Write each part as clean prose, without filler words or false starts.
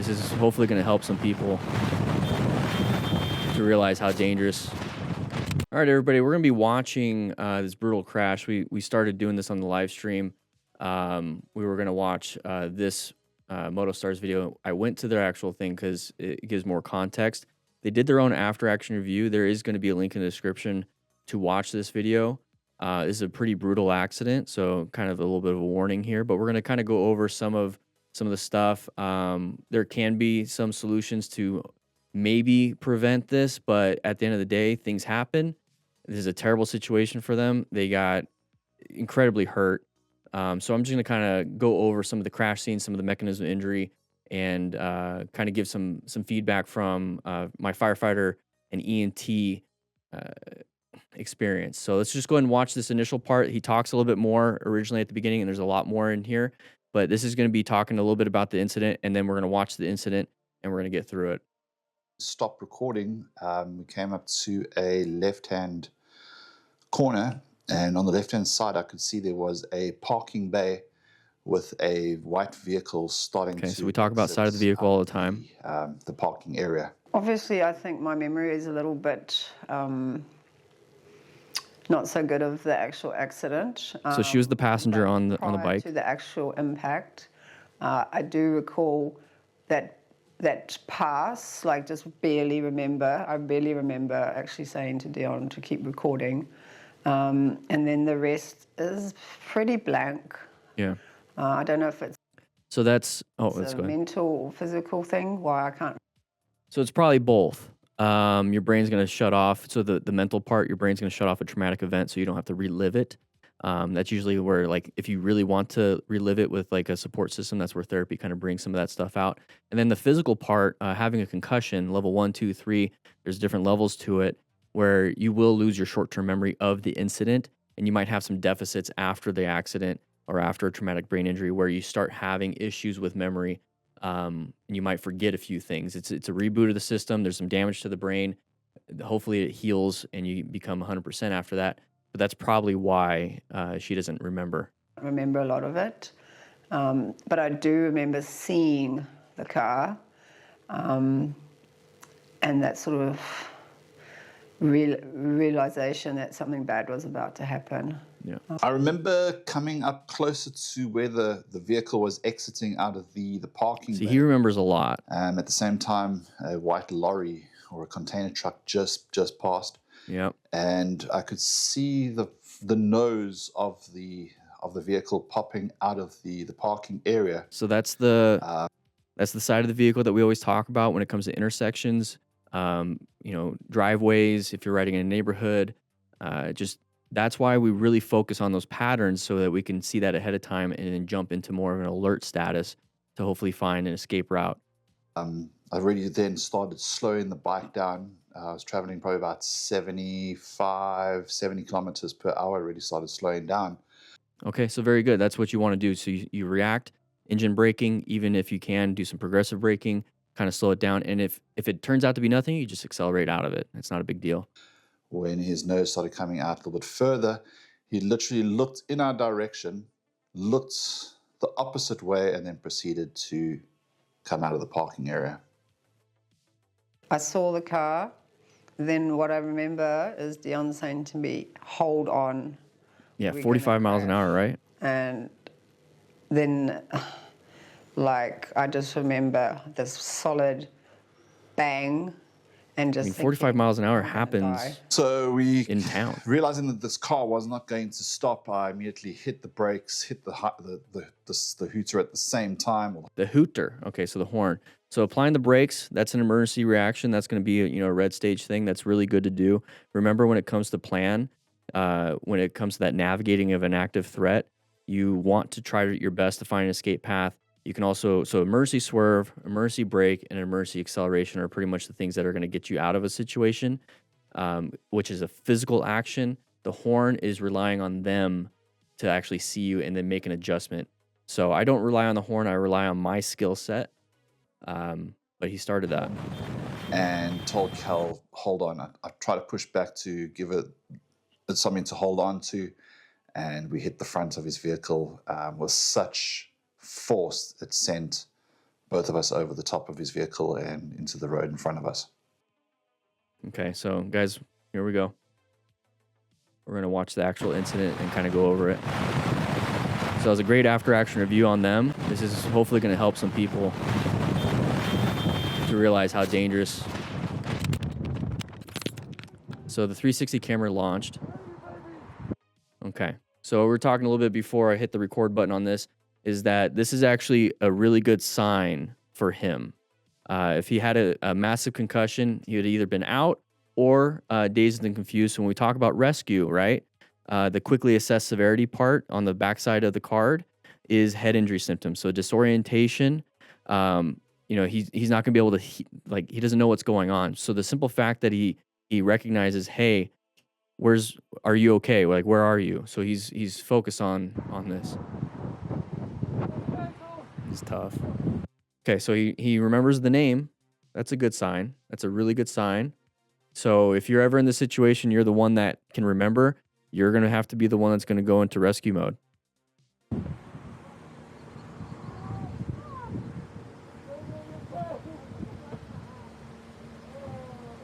This is hopefully going to help some people to realize how dangerous. All right, everybody, we're going to be watching this brutal crash. We started doing this on the live stream. We were going to watch this MotoStars video. I went to their actual thing because it gives more context. They did their own after-action review. There is going to be a link in the description to watch this video. This is a pretty brutal accident, so kind of a little bit of a warning here. But we're going to kind of go over some of the stuff. There can be some solutions to maybe prevent this, but at the end of the day, things happen. This is a terrible situation for them. They got incredibly hurt. So I'm just going to kind of go over some of the crash scenes, some of the mechanism of injury, and kind of give some feedback from my firefighter and EMT experience. So let's just go ahead and watch this initial part. He talks a little bit more originally at the beginning, and there's a lot more in here. But this is going to be talking a little bit about the incident, and then we're going to watch the incident, and we're going to get through it. Stop recording. We came up to a left-hand corner, and on the left-hand side, I could see there was a parking bay with a white vehicle starting to... Okay, so we talk about side of the vehicle all the time. The parking area. Obviously, I think my memory is a little bit not so good of the actual accident. So she was the passenger on the bike. To the actual impact, I do recall that pass, like just barely remember. I barely remember actually saying to Dion to keep recording. And then the rest is pretty blank. Yeah. I don't know if it's let's go a ahead. mental or physical thing, why I can't. So it's probably both. Your brain's going to shut off. So the mental part, your brain's going to shut off a traumatic event so you don't have to relive it. That's usually where, like, if you really want to relive it with like a support system, that's where therapy kind of brings some of that stuff out. And then the physical part, having a concussion, level 1, 2, 3, there's different levels to it where you will lose your short-term memory of the incident, and you might have some deficits after the accident or after a traumatic brain injury where you start having issues with memory. And you might forget a few things. It's a reboot of the system. There's some damage to the brain. Hopefully it heals and you become 100% after that. But that's probably why she doesn't remember. I remember a lot of it, but I do remember seeing the car and that sort of realization that something bad was about to happen. Yeah. I remember coming up closer to where the vehicle was exiting out of the parking See, bay. he remembers a lot. At the same time, a white lorry or a container truck just passed. Yep. And I could see the nose of the vehicle popping out of the parking area. So that's the side of the vehicle that we always talk about when it comes to intersections, driveways, if you're riding in a neighborhood. That's why we really focus on those patterns so that we can see that ahead of time and then jump into more of an alert status to hopefully find an escape route. I really then started slowing the bike down. I was traveling probably about 70 kilometers per hour. I really started slowing down. Okay, so very good. That's what you want to do. So you react, engine braking, even if you can do some progressive braking, kind of slow it down. And if it turns out to be nothing, you just accelerate out of it. It's not a big deal. When his nose started coming out a little bit further, he literally looked in our direction, looked the opposite way, and then proceeded to come out of the parking area. I saw the car. Then what I remember is Dion saying to me, "Hold on." Yeah, 45 miles an hour, right? And then, I just remember this solid bang, and just 45 miles an hour happens So we, in town. Realizing that this car was not going to stop, I immediately hit the brakes, hit the hooter at the same time. The hooter. Okay, so the horn. So applying the brakes, that's an emergency reaction. That's going to be a red stage thing. That's really good to do. Remember, when it comes to plan, when it comes to that navigating of an active threat, you want to try your best to find an escape path. You can also, emergency swerve, emergency brake, and emergency acceleration are pretty much the things that are going to get you out of a situation, which is a physical action. The horn is relying on them to actually see you and then make an adjustment. So I don't rely on the horn. I rely on my skill set. But he started that. And told Cal, hold on. I tried to push back to give it something to hold on to. And we hit the front of his vehicle with such force it sent both of us over the top of his vehicle and into the road in front of us. Okay, so guys, here we go. We're going to watch the actual incident and kind of go over it. So it was a great after-action review on them. This is hopefully going to help some people to realize how dangerous. So the 360 camera launched. Okay, so we're talking a little bit before I hit the record button on this, is that this is actually a really good sign for him. If he had a massive concussion, he would have either been out or dazed and confused. So when we talk about rescue, right, the quickly assess severity part on the backside of the card is head injury symptoms. So disorientation, he's not going to be able to, he doesn't know what's going on. So the simple fact that he recognizes, hey, are you okay? Like, where are you? So he's focused on this. It's tough. Okay, so he remembers the name. That's a good sign. That's a really good sign. So if you're ever in the situation, you're the one that can remember, you're going to have to be the one that's going to go into rescue mode.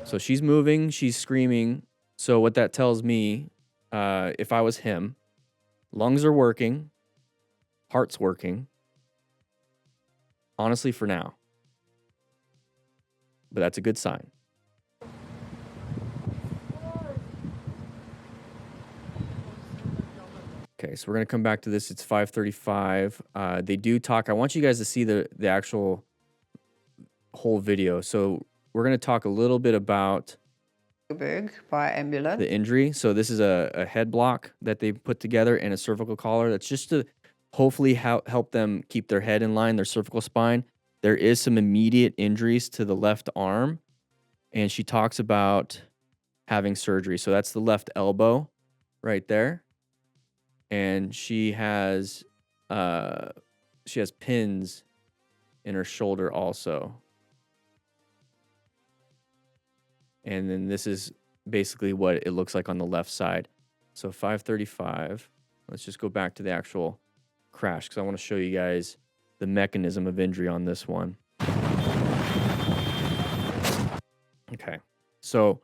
So she's moving, she's screaming. So what that tells me, if I was him, lungs are working, heart's working. Honestly, for now. But that's a good sign. Okay, so we're going to come back to this. It's 5:35. They do talk. I want you guys to see the actual whole video. So we're going to talk a little bit about by ambulance. The injury. So this is a head block that they put together and a cervical collar. That's just to hopefully help them keep their head in line, their cervical spine. There is some immediate injuries to the left arm, and she talks about having surgery. So that's the left elbow right there. And she has pins in her shoulder also. And then this is basically what it looks like on the left side. So 5:35. Let's just go back to the actual crash because I want to show you guys the mechanism of injury on this one. Okay. So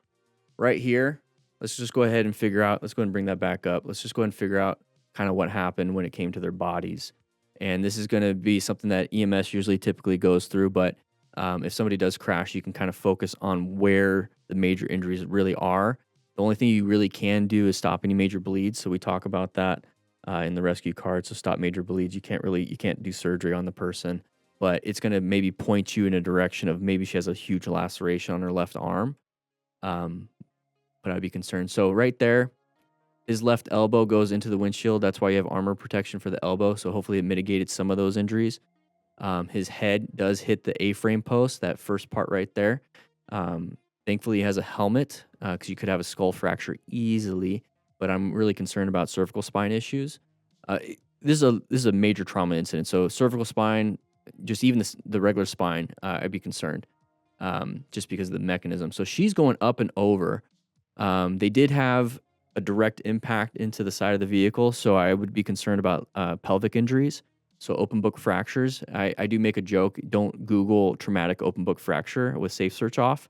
right here, let's just go ahead and figure out, let's go ahead and bring that back up. Let's just go ahead and figure out kind of what happened when it came to their bodies. And this is going to be something that EMS usually typically goes through, but if somebody does crash, you can kind of focus on where the major injuries really are. The only thing you really can do is stop any major bleeds. So we talk about that in the rescue card. So stop major bleeds. You can't do surgery on the person, but it's going to maybe point you in a direction of maybe she has a huge laceration on her left arm. But I'd be concerned. So right there, his left elbow goes into the windshield. That's why you have armor protection for the elbow. So hopefully it mitigated some of those injuries. His head does hit the A-frame post, that first part right there. Thankfully, he has a helmet because you could have a skull fracture easily, but I'm really concerned about cervical spine issues. This is a major trauma incident. So cervical spine, just even the regular spine, I'd be concerned just because of the mechanism. So she's going up and over. They did have a direct impact into the side of the vehicle, so I would be concerned about pelvic injuries. So open book fractures, I do make a joke. Don't Google traumatic open book fracture with safe search off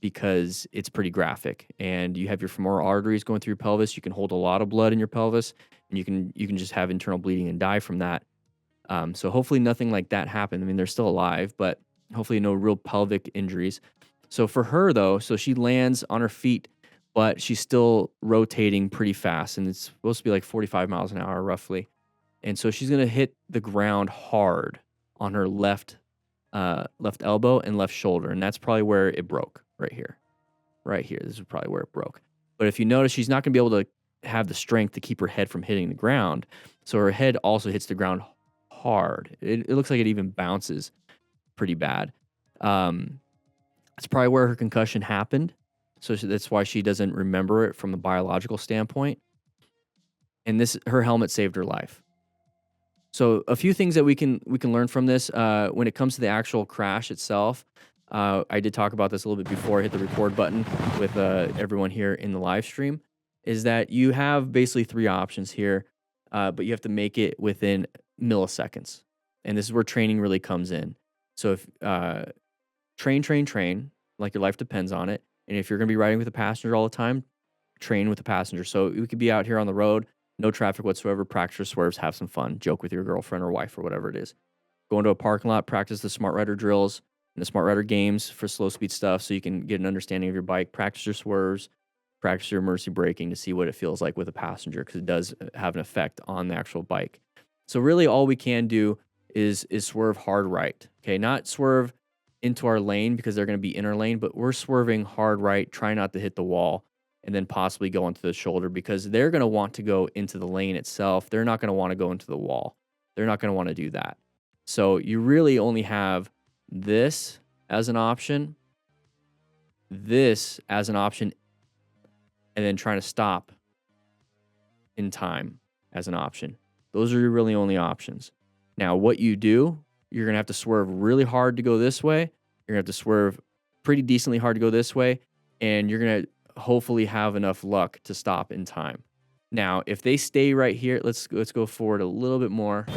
because it's pretty graphic. And you have your femoral arteries going through your pelvis. You can hold a lot of blood in your pelvis, and you can just have internal bleeding and die from that. So hopefully nothing like that happened. I mean, they're still alive, but hopefully no real pelvic injuries. So for her though, so she lands on her feet, but she's still rotating pretty fast, and it's supposed to be like 45 miles an hour roughly. And so she's going to hit the ground hard on her left elbow and left shoulder. And that's probably where it broke right here. Right here. This is probably where it broke. But if you notice, she's not going to be able to have the strength to keep her head from hitting the ground. So her head also hits the ground hard. It looks like it even bounces pretty bad. It's probably where her concussion happened. So that's why she doesn't remember it from a biological standpoint. And her helmet saved her life. So a few things that we can learn from this when it comes to the actual crash itself. I did talk about this a little bit before I hit the record button with everyone here in the live stream, is that you have basically three options here, but you have to make it within milliseconds. And this is where training really comes in. So if train, like your life depends on it. And if you're going to be riding with a passenger all the time, train with a passenger. So we could be out here on the road, no traffic whatsoever, practice your swerves, have some fun, joke with your girlfriend or wife or whatever it is. Go into a parking lot, practice the Smart Rider drills and the Smart Rider games for slow speed stuff so you can get an understanding of your bike, practice your swerves, practice your emergency braking to see what it feels like with a passenger, because it does have an effect on the actual bike. So really all we can do is swerve hard right. Okay, not swerve into our lane because they're going to be in our lane, but we're swerving hard right, try not to hit the wall, and then possibly go into the shoulder because they're going to want to go into the lane itself. They're not going to want to go into the wall. They're not going to want to do that. So you really only have this as an option, this as an option, and then trying to stop in time as an option. Those are your really only options. Now, what you do, you're going to have to swerve really hard to go this way. You're going to have to swerve pretty decently hard to go this way, and you're going to hopefully have enough luck to stop in time. Now, if they stay right here, let's go forward a little bit more.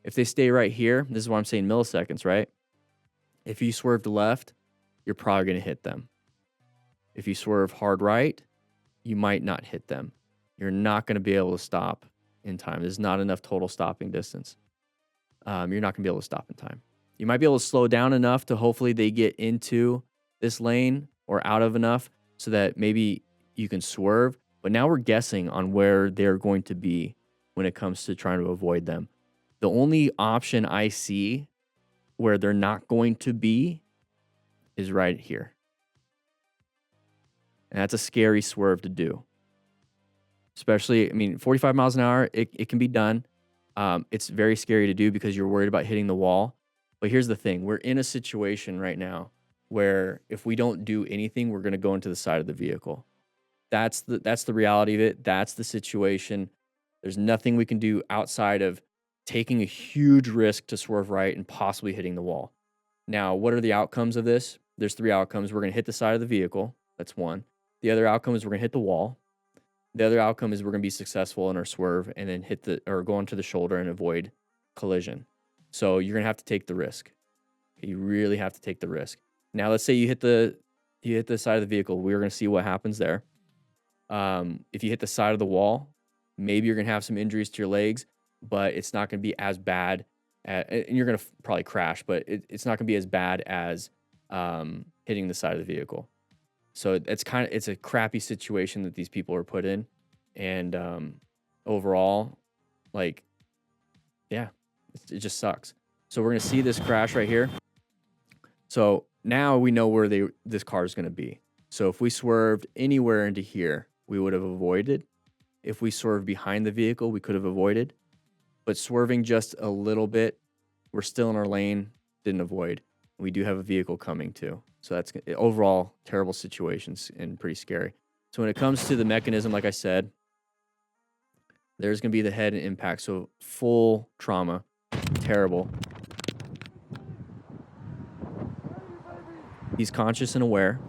If they stay right here, this is why I'm saying milliseconds, right? If you swerve to left, you're probably going to hit them. If you swerve hard right, you might not hit them. You're not going to be able to stop in time. There's not enough total stopping distance. You're not going to be able to stop in time. You might be able to slow down enough to hopefully they get into this lane or out of enough so that maybe you can swerve. But now we're guessing on where they're going to be when it comes to trying to avoid them. The only option I see where they're not going to be is right here. And that's a scary swerve to do. Especially, 45 miles an hour, it can be done. It's very scary to do because you're worried about hitting the wall. But here's the thing. We're in a situation right now where if we don't do anything, we're going to go into the side of the vehicle. That's the reality of it. That's the situation. There's nothing we can do outside of taking a huge risk to swerve right and possibly hitting the wall. Now, what are the outcomes of this? There's 3 outcomes. We're going to hit the side of the vehicle. That's one. The other outcome is we're going to hit the wall. The other outcome is we're going to be successful in our swerve and then go onto the shoulder and avoid collision. So you're going to have to take the risk. You really have to take the risk. Now, let's say you hit the side of the vehicle. We're going to see what happens there. If you hit the side of the wall, maybe you're going to have some injuries to your legs, but it's not going to be as bad. And you're going to probably crash, but it's not going to be as bad as hitting the side of the vehicle. So it's a crappy situation that these people are put in. And overall, it just sucks. So we're going to see this crash right here. So now we know where this car is going to be. So if we swerved anywhere into here, we would have avoided. If we swerved behind the vehicle, we could have avoided. But swerving just a little bit, we're still in our lane, didn't avoid. We do have a vehicle coming too. So that's overall terrible situations and pretty scary. So when it comes to the mechanism, like I said, there's going to be the head and impact. So full trauma, terrible. He's conscious and aware.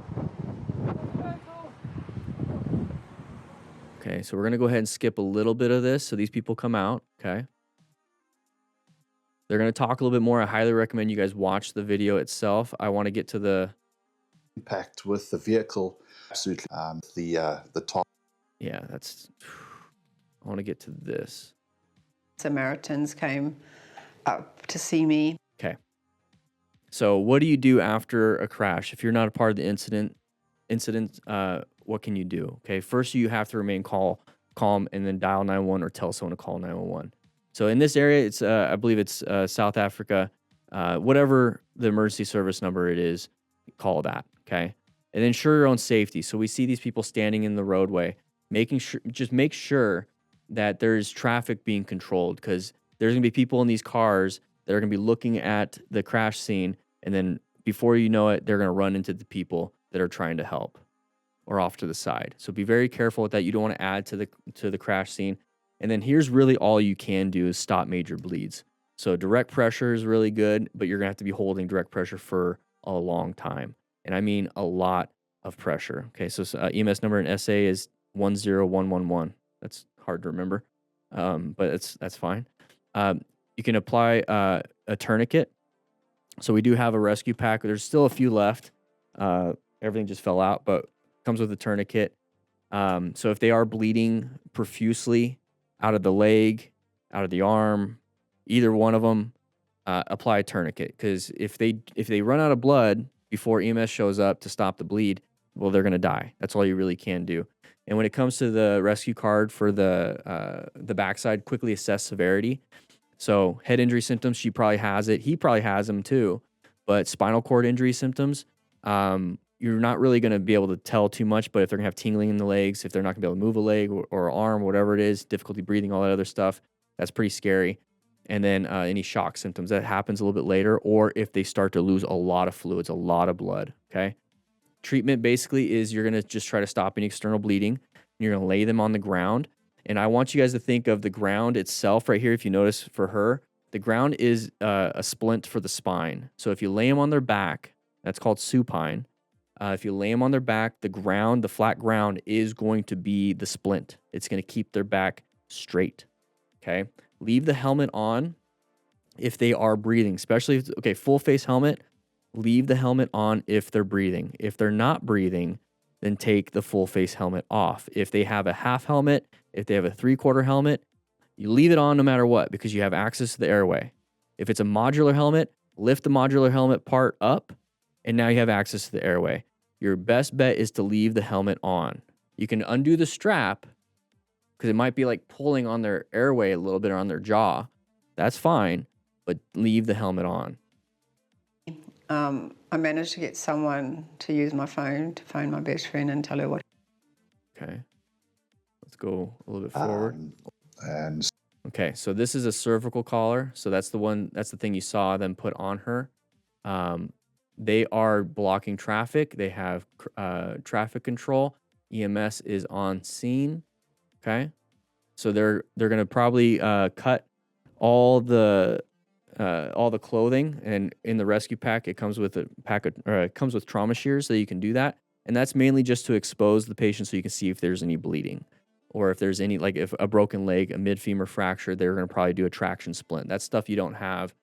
Okay, so we're going to go ahead and skip a little bit of this so these people come out, okay? They're going to talk a little bit more. I highly recommend you guys watch the video itself. I want to get to the impact with the vehicle. Absolutely. The top. Yeah, I want to get to this. Samaritans came up to see me. Okay. So what do you do after a crash? If you're not a part of the incident, what can you do? Okay. First, you have to remain calm and then dial 911 or tell someone to call 911. So in this area, it's I believe it's South Africa, whatever the emergency service number it is, call that. Okay. And ensure your own safety. So we see these people standing in the roadway, make sure that there's traffic being controlled, because there's going to be people in these cars that are going to be looking at the crash scene. And then before you know it, they're going to run into the people that are trying to help or off to the side. So be very careful with that. You don't want to add to the crash scene. And then here's really all you can do is stop major bleeds. So direct pressure is really good, but you're going to have to be holding direct pressure for a long time. And I mean a lot of pressure. Okay, so EMS number in SA is 10111. That's hard to remember, but that's fine. You You can apply a tourniquet. So we do have a rescue pack. There's still a few left. Everything just fell out, but comes with a tourniquet. So if they are bleeding profusely out of the leg, out of the arm, either one of them, apply a tourniquet. Because if they run out of blood before EMS shows up to stop the bleed, well, they're going to die. That's all you really can do. And when it comes to the rescue card for the backside, quickly assess severity. So head injury symptoms, she probably has it. He probably has them too. But spinal cord injury symptoms, you're not really going to be able to tell too much. But if they're going to have tingling in the legs, if they're not going to be able to move a leg or arm, whatever it is, difficulty breathing, all that other stuff, that's pretty scary. And then any shock symptoms, that happens a little bit later. Or if they start to lose a lot of fluids, a lot of blood, okay? Treatment basically is you're going to just try to stop any external bleeding. You're going to lay them on the ground. And I want you guys to think of the ground itself right here. If you notice for her, the ground is a splint for the spine. So if you lay them on their back, that's called supine. If you lay them on their back, the ground, the flat ground is going to be the splint. It's going to keep their back straight. Okay. Leave the helmet on if they are breathing, especially if, okay, full face helmet. Leave the helmet on if they're breathing. If they're not breathing, then take the full face helmet off. If they have a half helmet, if they have a 3/4 helmet, you leave it on no matter what because you have access to the airway. If it's a modular helmet, lift the modular helmet part up, and now you have access to the airway. Your best bet is to leave the helmet on. You can undo the strap because it might be like pulling on their airway a little bit or on their jaw. That's fine, but leave the helmet on. I managed to get someone to use my phone to phone my best friend and tell her what. Okay. Let's go a little bit forward. And Okay, so this is a cervical collar. So that's the thing you saw them put on her. They are blocking traffic. They have traffic control. EMS is on scene. Okay. So they're going to probably cut all the clothing, and in the rescue pack, it comes with it comes with trauma shears, so you can do that. And that's mainly just to expose the patient so you can see if there's any bleeding or if there's any, like if a broken leg, a mid-femur fracture, they're going to probably do a traction splint. That's stuff you don't have,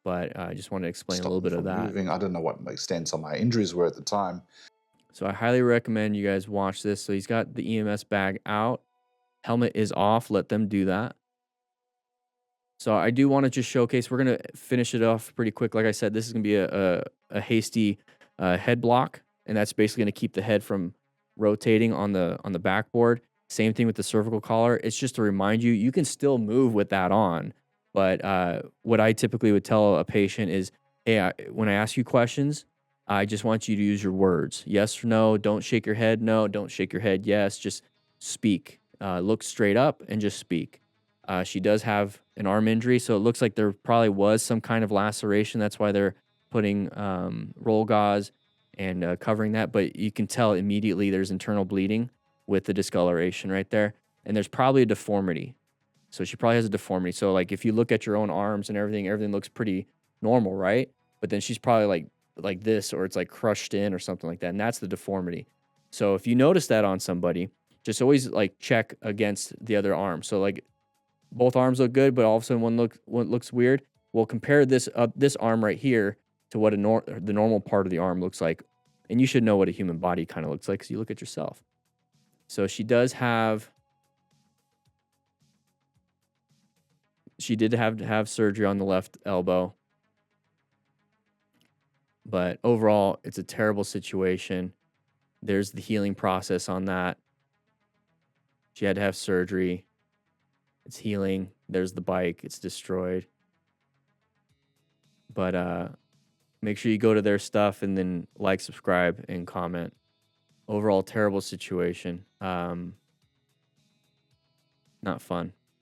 but I just wanted to explain a little bit of that. moving. I don't know what my extent on my injuries were at the time. So I highly recommend you guys watch this. So he's got the EMS bag out. Helmet is off. Let them do that. So I do want to just showcase, we're going to finish it off pretty quick. Like I said, this is going to be a hasty head block, and that's basically going to keep the head from rotating on the backboard. Same thing with the cervical collar. It's just to remind you, you can still move with that on. But what I typically would tell a patient is, hey, when I ask you questions, I just want you to use your words. Yes or no. Don't shake your head. No. Don't shake your head. Yes. Just speak. Look straight up and just speak. She does have an arm injury, so it looks like there probably was some kind of laceration. That's why they're putting roll gauze and covering that. But you can tell immediately there's internal bleeding with the discoloration right there. And there's probably a deformity. So she probably has a deformity. So like if you look at your own arms and everything looks pretty normal, right? But then she's probably like this, or it's like crushed in or something like that. And that's the deformity. So if you notice that on somebody, just always like check against the other arm. So like both arms look good, but all of a sudden one looks weird. Well, compare this arm right here to what the normal part of the arm looks like. And you should know what a human body kind of looks like because you look at yourself. So she did have to have surgery on the left elbow. But overall, it's a terrible situation. There's the healing process on that. She had to have surgery. It's healing. There's the bike. It's destroyed. But make sure you go to their stuff and then like, subscribe, and comment. Overall, terrible situation. Not fun.